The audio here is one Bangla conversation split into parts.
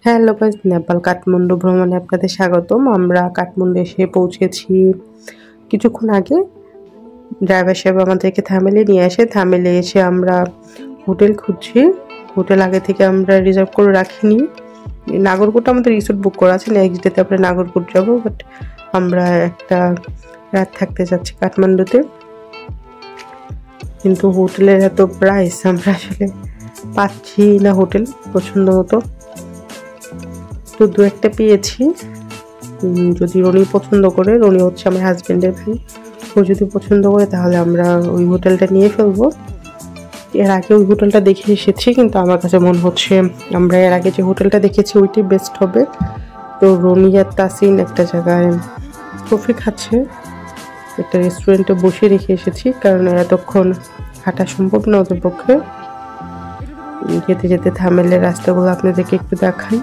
হ্যালো গাইস, নেপাল কাঠমান্ডু ভ্রমণে আপনাদের স্বাগতম। আমরা কাঠমান্ডু এসে পৌঁছেছি কিছুক্ষণ আগে। ড্রাইভার সাহেব আমাদেরকে থামেলে নিয়ে আসে। থামেলে এসে আমরা হোটেল খুঁজছি। হোটেল আগে থেকে আমরা রিজার্ভ করে রাখিনি। নাগরকোটে আমাদের রিসোর্ট বুক করা আছে, নেক্সট ডেতে আমরা নাগরকোট যাবো। বাট আমরা একটা রাত থাকতে যাচ্ছি কাঠমান্ডুতে, কিন্তু হোটেলের এত প্রাইস আমরা আসলে পাচ্ছি না হোটেল পছন্দ মতো। তো দু একটা পেয়েছি, যদি রনি পছন্দ করে, রনি হচ্ছে আমার হাজব্যান্ডের ভাই, ও যদি পছন্দ করে তাহলে আমরা ওই হোটেলটা নিয়ে ফেলবো। এর আগে ওই হোটেলটা দেখে এসেছি, কিন্তু আমার কাছে মনে হচ্ছে আমরা এর আগে যে হোটেলটা দেখেছি ওইটাই বেস্ট হবে। তো রনি আর তাসিন একটা জায়গায় কফি খাচ্ছে, একটা রেস্টুরেন্টে বসে রেখে এসেছি, কারণ এতক্ষণ হাঁটা সম্ভব না ওদের পক্ষে। যেতে যেতে থামেলের রাস্তাগুলো আপনাদেরকে একটু দেখাই।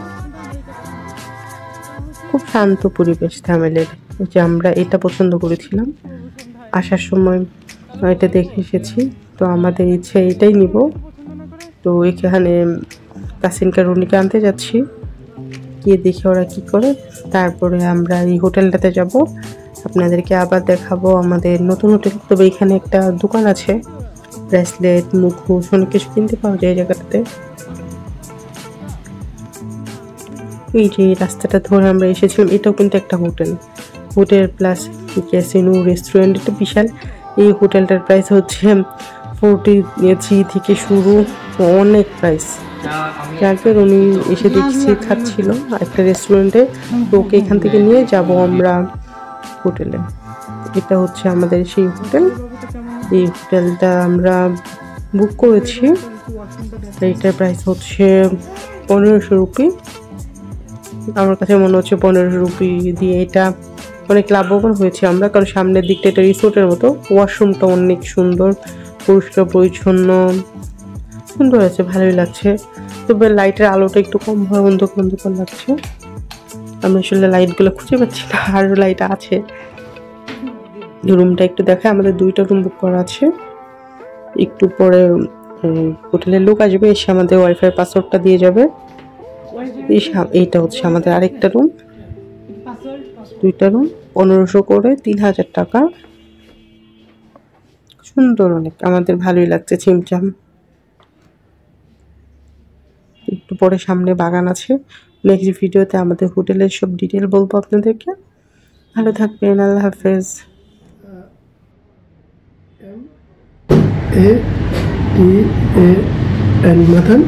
খুব শান্ত পরিবেশ থামেলের। যে আমরা এটা পছন্দ করেছিলাম, আসার সময় এটা দেখে এসেছি, তো আমাদের ইচ্ছে এটাই নিব। তো এখানে তাসিনকে রনিকে আনতে যাচ্ছি, গিয়ে দেখি ওরা কি করে, তারপরে আমরা এই হোটেলটাতে যাব, আপনাদেরকে আবার দেখাবো আমাদের নতুন হোটেল। তবে এখানে একটা দোকান আছে, ব্রেসলেট, মুখোশ, অনেক কিছু কিনতে পাওয়া যায় এই জায়গাটাতে। এই যে রাস্তাটা ধরে আমরা এসেছিলাম, এটাও কিন্তু একটা হোটেল প্লাস ক্যাসিনো রেস্টুরেন্ট, এটা বিশাল। এই হোটেলটার প্রাইস হচ্ছে 43 থেকে শুরু, অনেক প্রাইস। যাকে উনি এসে দেখছি খাচ্ছিল একটা রেস্টুরেন্টে, তো ওকে এখান থেকে নিয়ে যাব আমরা হোটেলে। এটা হচ্ছে আমাদের সেই হোটেল। এই হোটেলটা আমরা বুক করেছি, এইটার প্রাইস হচ্ছে 1500 রুপি। আমার কাছে মনে হচ্ছে 1500 রুপি দিয়ে এটা অনেক লাভবান হয়েছে আমরা, কারণ সামনের দিকটা এটা রিসোর্টের মতো। ওয়াশরুমটা অনেক সুন্দর, পরিষ্কার পরিচ্ছন্ন, সুন্দর আছে, ভালোই লাগছে। তবে লাইটের আলোটা একটু কম হয়, অন্ধকার লাগছে। আমি আসলে লাইটগুলো খুঁজে পাচ্ছি না, আর লাইট আছে। রুমটা একটু দেখায়, আমাদের 2টা রুম বুক করা আছে। একটু পরে হোটেলের লোক আসবে, এসে আমাদের ওয়াইফাই পাসওয়ার্ডটা দিয়ে যাবে। এইটা হচ্ছে আমাদের আরেকটা রুম, 2টা রুম, 1500 করে, 3000 টাকা। সুন্দর অনেক, আমাদের ভালোই লাগছে, ছিমছাম। একটু পরে সামনে বাগান আছে। নেক্সট ভিডিওতে আমাদের হোটেলের সব ডিটেল বলবো আপনাদেরকে। ভালো থাকবেন, আল্লাহ হাফেজ। Mathan.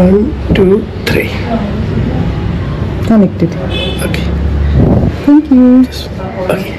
1, 2, 3. Connected. Okay. Thank you. Okay.